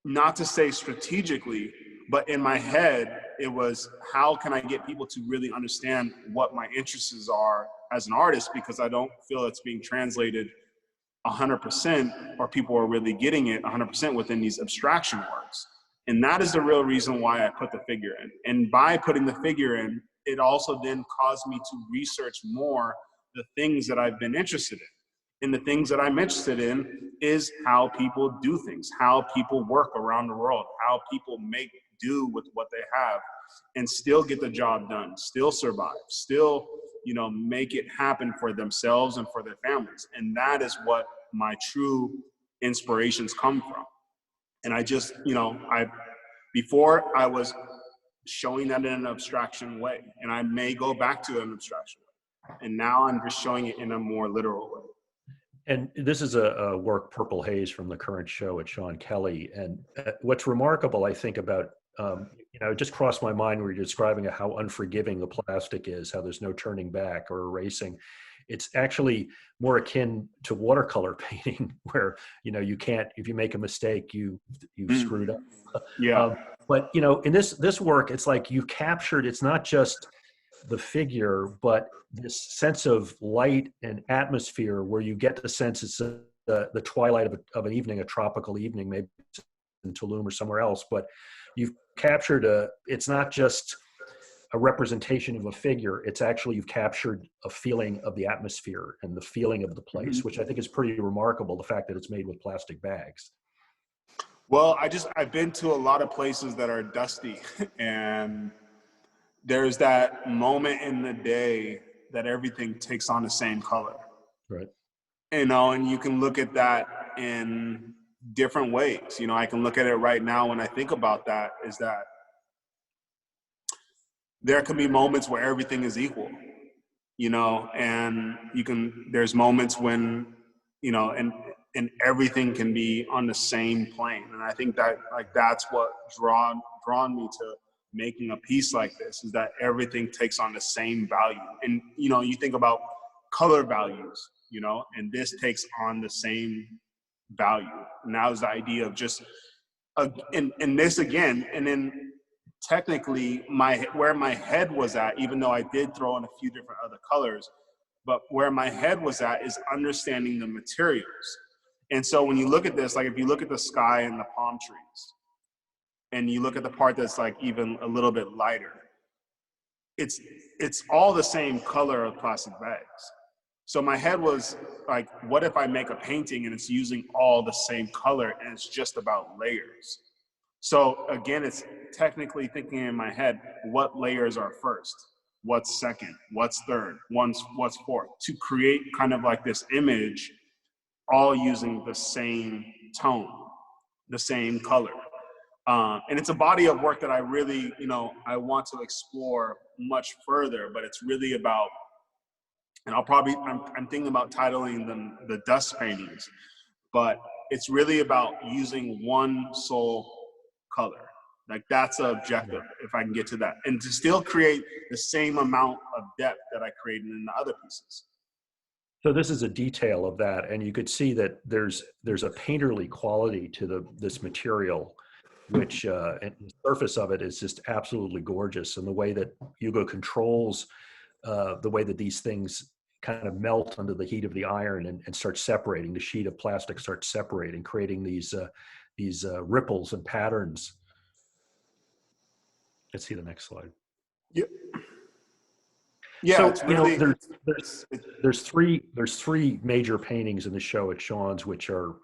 [SPEAKER 2] not to say strategically, but in my head, it was, how can I get people to really understand what my interests are as an artist, because I don't feel it's being translated 100%, or people are really getting it 100% within these abstraction works. And that is the real reason why I put the figure in. And by putting the figure in, it also then caused me to research more the things that I've been interested in. And the things that I'm interested in is how people do things, how people work around the world, how people make do with what they have and still get the job done, still survive, still, you know, make it happen for themselves and for their families. And that is what my true inspirations come from. And I just, before I was showing that in an abstraction way, and I may go back to an abstraction way. And now I'm just showing it in a more literal way.
[SPEAKER 1] And this is a work, Purple Haze, from the current show at Sean Kelly. And what's remarkable, I think, about, it just crossed my mind when you're describing how unforgiving the plastic is, how there's no turning back or erasing. It's actually more akin to watercolor painting, where, you can't, if you make a mistake, you've screwed up.
[SPEAKER 2] Yeah.
[SPEAKER 1] But, in this work, it's like you've captured, it's not just the figure, but this sense of light and atmosphere where you get the sense it's the twilight of an evening, a tropical evening, maybe in Tulum or somewhere else. But you've captured it's not just a representation of a figure, it's actually, you've captured a feeling of the atmosphere and the feeling of the place, which I think is pretty remarkable, the fact that it's made with plastic bags.
[SPEAKER 2] Well, I've been to a lot of places that are dusty, and there's that moment in the day that everything takes on the same color.
[SPEAKER 1] Right.
[SPEAKER 2] And you can look at that in different ways. I can look at it right now when I think about that, is that there can be moments where everything is equal, and there's moments when, and everything can be on the same plane. And I think that that's what drawn me to making a piece like this, is that everything takes on the same value. And, you think about color values, and this takes on the same value. And that was the idea of just, and this again, and then technically where my head was at, even though I did throw in a few different other colors, but where my head was at is understanding the materials. And so when you look at this, like if you look at the sky and the palm trees, and you look at the part that's like even a little bit lighter, it's all the same color of plastic bags. So my head was like, what if I make a painting and it's using all the same color and it's just about layers? So again, it's technically thinking in my head, what layers are first? What's second? What's third? What's fourth? To create kind of like this image, all using the same tone, the same color. And it's a body of work that I really, I want to explore much further, but it's really about, and I'm thinking about titling them the dust paintings, but it's really about using one sole color. Like that's the objective, if I can get to that, and to still create the same amount of depth that I created in the other pieces.
[SPEAKER 1] So this is a detail of that, and you could see that there's a painterly quality to this material, which and the surface of it is just absolutely gorgeous, and the way that Hugo controls the way that these things kind of melt under the heat of the iron and start separating. The sheet of plastic starts separating, creating these ripples and patterns. Let's see the next slide.
[SPEAKER 2] Yep. Yeah,
[SPEAKER 1] so
[SPEAKER 2] it's really,
[SPEAKER 1] there's three major paintings in the show at Sean's, which are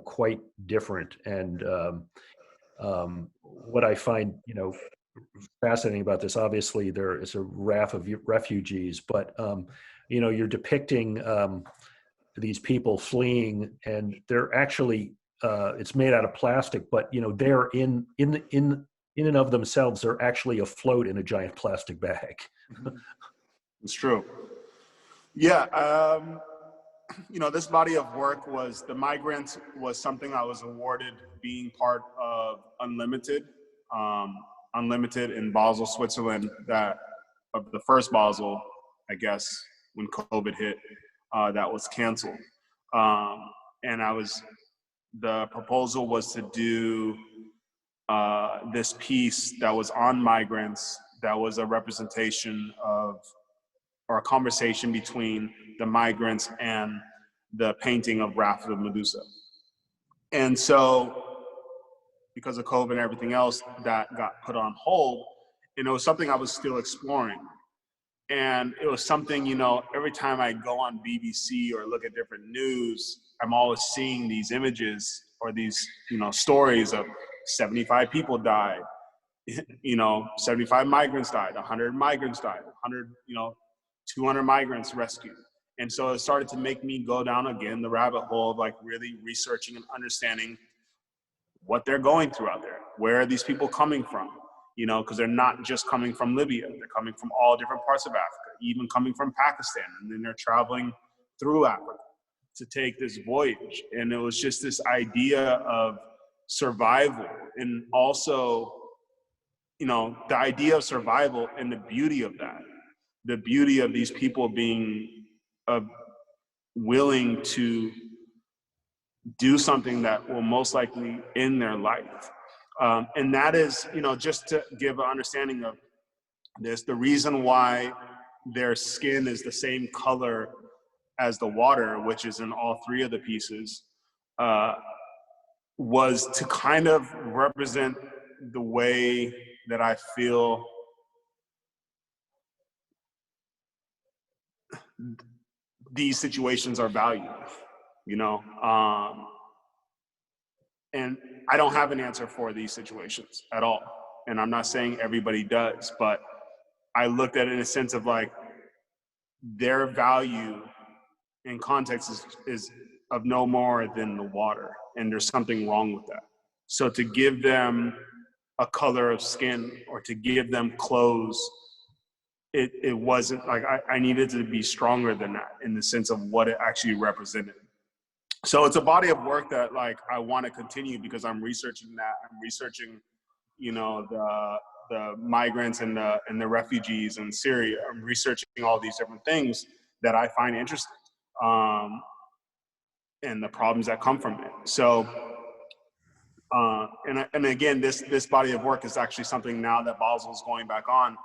[SPEAKER 1] quite different. And what I find fascinating about this, obviously there is a raft of refugees, but you're depicting these people fleeing, and they're actually it's made out of plastic, but they're in and of themselves, they're actually afloat in a giant plastic bag.
[SPEAKER 2] It's true. Yeah. This body of work The Migrant was something I was awarded being part of Unlimited in Basel, Switzerland, of the first Basel, I guess, when COVID hit, that was canceled. And the proposal was to do this piece that was on migrants, that was a representation of, or a conversation between the migrants and the painting of Wrath of Medusa. And so, because of COVID and everything else, that got put on hold, and it was something I was still exploring. And it was something, every time I go on BBC or look at different news, I'm always seeing these images or these, stories of 75 people died, 75 migrants died, 100 migrants died, 200 migrants rescued. And so it started to make me go down again the rabbit hole of like really researching and understanding what they're going through out there. Where are these people coming from? You know, because they're not just coming from Libya. They're coming from all different parts of Africa, even coming from Pakistan. And then they're traveling through Africa to take this voyage. And it was just this idea of survival, and also, you know, the idea of survival and the beauty of that, the beauty of these people being willing to do something that will most likely end their life. And that is, you know, just to give an understanding of this, the reason why their skin is the same color as the water, which is in all three of the pieces, was to kind of represent the way that I feel these situations are valued, you know? And I don't have an answer for these situations at all. And I'm not saying everybody does, but I looked at it in a sense of like, their value in context is of no more than the water. And there's something wrong with that. So to give them a color of skin or to give them clothes, it wasn't like, I needed to be stronger than that in the sense of what it actually represented. So it's a body of work that like I want to continue because I'm researching that. I'm researching, you know, the migrants and the refugees in Syria. I'm researching all these different things that I find interesting, and the problems that come from it. So, and again, this body of work is actually something now that Basel's going back on.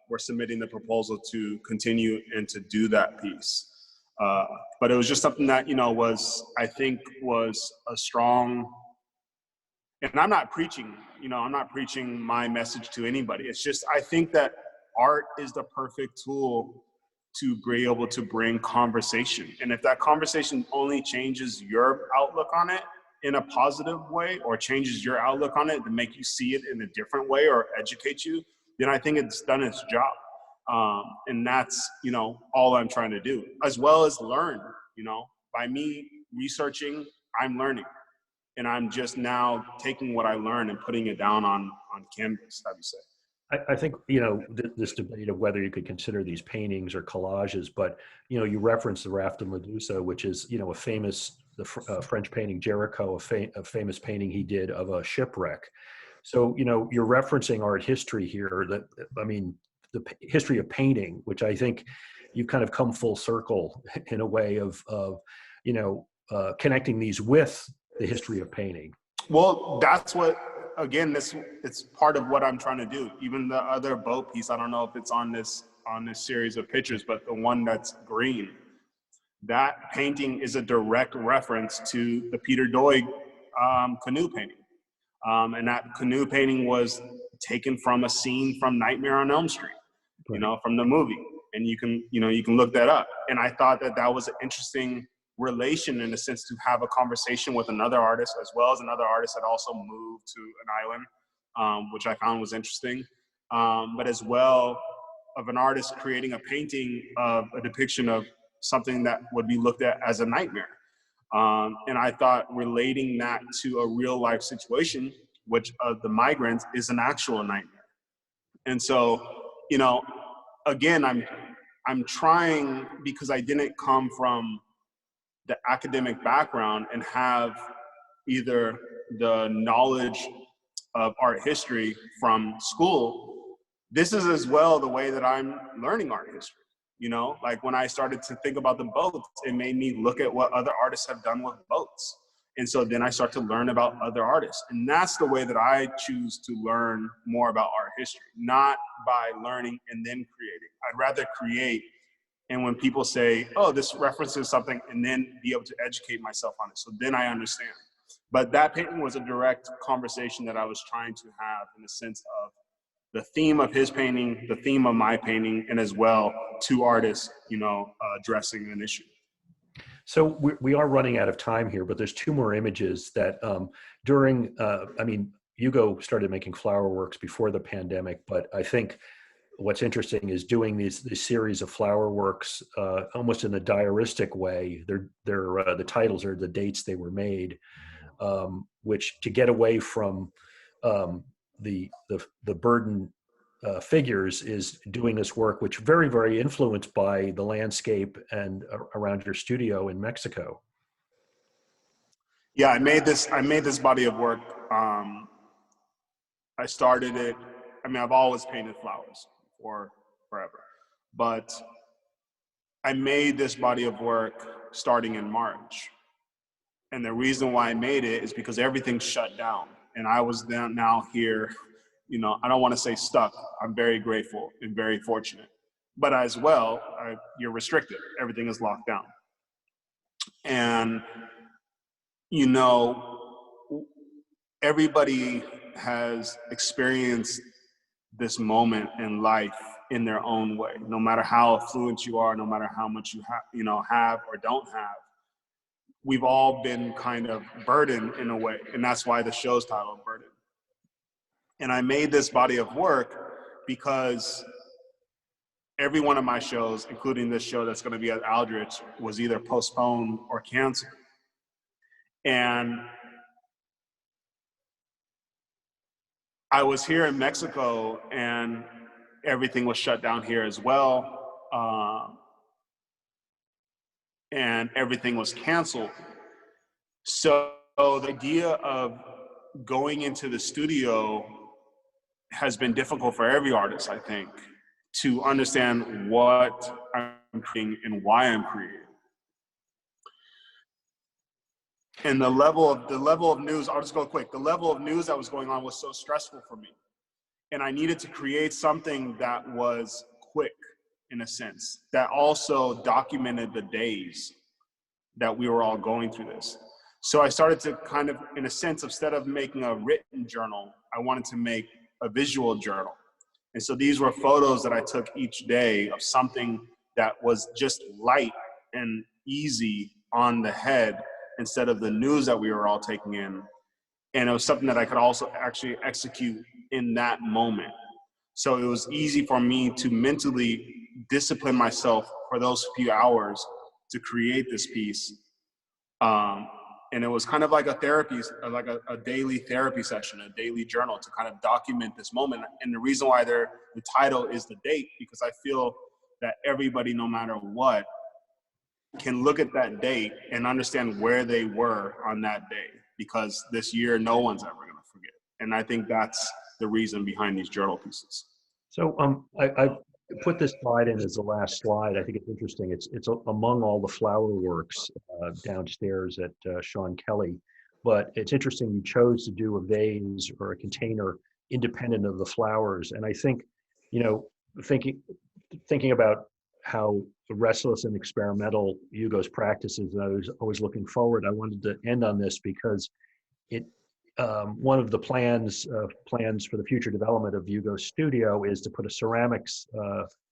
[SPEAKER 2] We're submitting the proposal to continue and to do that piece. But it was just something that, you know, I think was a strong, and I'm not preaching, you know, I'm not preaching my message to anybody. It's just, I think that art is the perfect tool to be able to bring conversation. And if that conversation only changes your outlook on it in a positive way, or changes your outlook on it to make you see it in a different way or educate you, then I think it's done its job. And that's, you know, all I'm trying to do, as well as learn. You know, by me researching, I'm learning. And I'm just now taking what I learned and putting it down on canvas, how do you say?
[SPEAKER 1] I think, you know, this debate of whether you could consider these paintings or collages, but, you know, you referenced the Raft of Medusa, which is, you know, a famous, French painting, Jericho, a famous painting he did of a shipwreck. So, you know, you're referencing art history here, I mean, the history of painting, which I think you've kind of come full circle in a way of you know, connecting these with the history of painting.
[SPEAKER 2] Well, that's what, again, it's part of what I'm trying to do. Even the other boat piece, I don't know if it's on this series of pictures, but the one that's green, that painting is a direct reference to the Peter Doyle canoe painting. And that canoe painting was taken from a scene from Nightmare on Elm Street, you know, from the movie. And you can look that up. And I thought that was an interesting relation, in a sense, to have a conversation with another artist, as well as another artist that also moved to an island, which I found was interesting. But as well, of an artist creating a painting of a depiction of something that would be looked at as a nightmare. And I thought relating that to a real life situation, which of the migrants is an actual nightmare. And so, you know, again, I'm trying, because I didn't come from the academic background and have either the knowledge of art history from school. This is as well the way that I'm learning art history. You know, like when I started to think about the boats, it made me look at what other artists have done with boats. And so then I start to learn about other artists. And that's the way that I choose to learn more about art history, not by learning and then creating. I'd rather create, and when people say, oh, this references something, and then be able to educate myself on it. So then I understand. But that painting was a direct conversation that I was trying to have, in the sense of the theme of his painting, the theme of my painting, and as well, two artists, you know, addressing an issue.
[SPEAKER 1] So we are running out of time here, but there's two more images that during, I mean, Hugo started making flower works before the pandemic, but I think what's interesting is doing these series of flower works almost in a diaristic way. They're the titles are the dates they were made, which to get away from the burden figures is doing this work, which very, very influenced by the landscape and around your studio in Mexico.
[SPEAKER 2] Yeah, I made this body of work. I started it. I mean, I've always painted flowers for forever, but I made this body of work starting in March. And the reason why I made it is because everything shut down. And I was now here, you know, I don't want to say stuck. I'm very grateful and very fortunate. But as well, you're restricted. Everything is locked down. And, you know, everybody has experienced this moment in life in their own way. No matter how affluent you are, no matter how much you have or don't have, we've all been kind of burdened in a way, and that's why the show's titled Burden. And I made this body of work because every one of my shows, including this show that's going to be at Aldrich, was either postponed or canceled. And I was here in Mexico and everything was shut down here as well. And everything was canceled. So the idea of going into the studio has been difficult for every artist, I think, to understand what I'm creating and why I'm creating. And the level of news, I'll just go quick. The level of news that was going on was so stressful for me. And I needed to create something that was quick, in a sense, that also documented the days that we were all going through this. So I started to kind of, in a sense, instead of making a written journal, I wanted to make a visual journal. And so these were photos that I took each day of something that was just light and easy on the head instead of the news that we were all taking in. And it was something that I could also actually execute in that moment. So it was easy for me to mentally discipline myself for those few hours to create this piece. And it was kind of like a therapy, like a daily therapy session, a daily journal to kind of document this moment. And the reason why the title is the date, because I feel that everybody, no matter what, can look at that date and understand where they were on that day, because this year, no one's ever going to forget. And I think that's the reason behind these journal pieces.
[SPEAKER 1] So I put this slide in as the last slide. I think it's interesting. It's among all the flower works downstairs at Sean Kelly, but it's interesting you chose to do a vase or a container independent of the flowers. And I think, you know, thinking about how restless and experimental Hugo's practice is, and I was always looking forward. I wanted to end on this because it one of the plans for the future development of Hugo's studio is to put a ceramics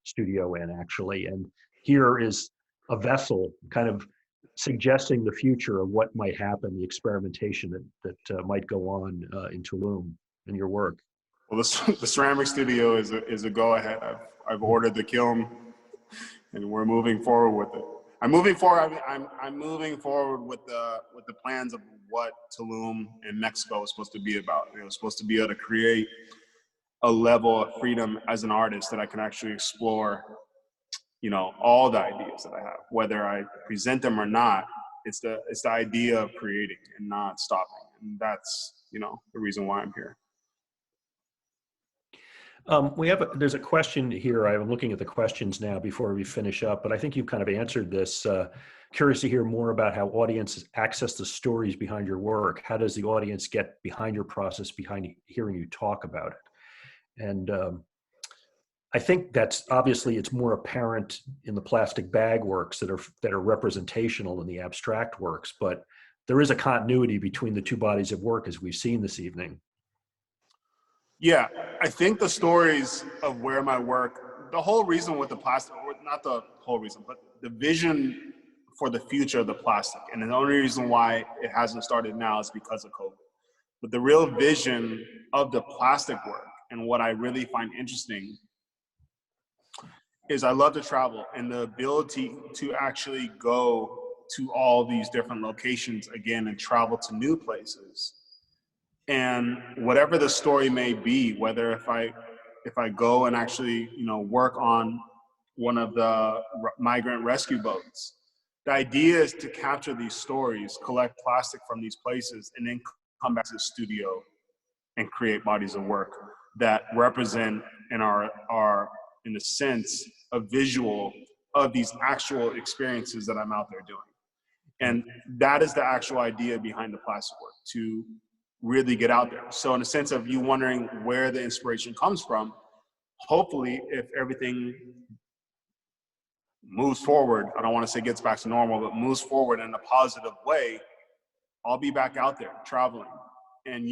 [SPEAKER 1] studio in, actually. And here is a vessel kind of suggesting the future of what might happen, the experimentation that might go on in Tulum in your work.
[SPEAKER 2] Well, the ceramic studio is a go-ahead. I've ordered the kiln, and we're moving forward with it. I'm moving forward. I'm moving forward with the plans of what Tulum and Mexico is supposed to be about. It was supposed to be able to create a level of freedom as an artist that I can actually explore, you know, all the ideas that I have, whether I present them or not. It's the idea of creating and not stopping, and that's, you know, the reason why I'm here.
[SPEAKER 1] There's a question here. I'm looking at the questions now before we finish up, but I think you've kind of answered this. Curious to hear more about how audiences access the stories behind your work. How does the audience get behind your process, behind hearing you talk about it? And I think that's obviously it's more apparent in the plastic bag works that are representational in the abstract works, but there is a continuity between the two bodies of work, as we've seen this evening.
[SPEAKER 2] Yeah, I think the stories of where my work, the whole reason with the plastic, or not the whole reason, but the vision for the future of the plastic, and the only reason why it hasn't started now is because of COVID. But the real vision of the plastic work and what I really find interesting is I love to travel, and the ability to actually go to all these different locations again and travel to new places. And whatever the story may be, whether if I go and actually, you know, work on one of the migrant rescue boats, the idea is to capture these stories, collect plastic from these places, and then come back to the studio and create bodies of work that represent and are in a sense a visual of these actual experiences that I'm out there doing. And that is the actual idea behind the plastic work, to really get out there. So in a sense of you wondering where the inspiration comes from, hopefully if everything moves forward, I don't want to say gets back to normal, but moves forward in a positive way, I'll be back out there traveling, and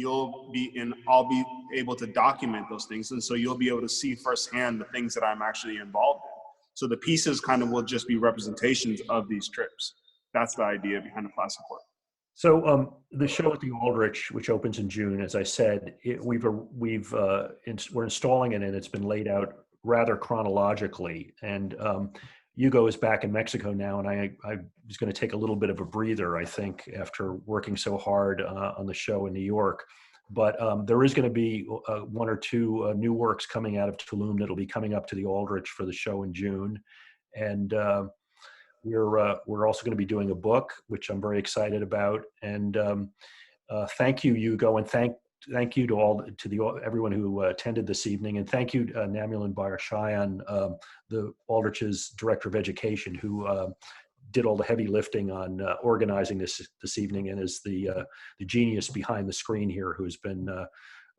[SPEAKER 2] I'll be able to document those things. And so you'll be able to see firsthand the things that I'm actually involved in. So the pieces kind of will just be representations of these trips. That's the idea behind the plastic work.
[SPEAKER 1] So the show at the Aldrich, which opens in June, as I said, we're installing it, and it's been laid out rather chronologically. And Hugo is back in Mexico now, and I was going to take a little bit of a breather, I think, after working so hard on the show in New York. But there is going to be one or two new works coming out of Tulum that'll be coming up to the Aldrich for the show in June. And we're also going to be doing a book, which I'm very excited about. And thank you, Hugo, and thank you to everyone who attended this evening, and thank you, Namulan Barshayan, the Aldrich's Director of Education, who did all the heavy lifting on organizing this evening, and is the genius behind the screen here, who's been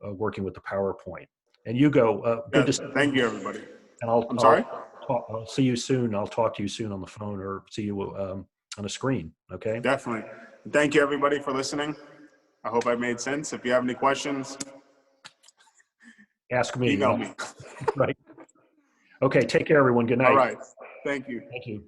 [SPEAKER 1] working with the PowerPoint. And Hugo, good to
[SPEAKER 2] thank you, everybody.
[SPEAKER 1] And
[SPEAKER 2] I'm sorry?
[SPEAKER 1] I'll see you soon. I'll talk to you soon on the phone, or see you on a screen. Okay.
[SPEAKER 2] Definitely. Thank you, everybody, for listening. I hope I made sense. If you have any questions,
[SPEAKER 1] ask me.
[SPEAKER 2] Email me.
[SPEAKER 1] Right. Okay. Take care, everyone. Good night.
[SPEAKER 2] All right. Thank you.
[SPEAKER 1] Thank you.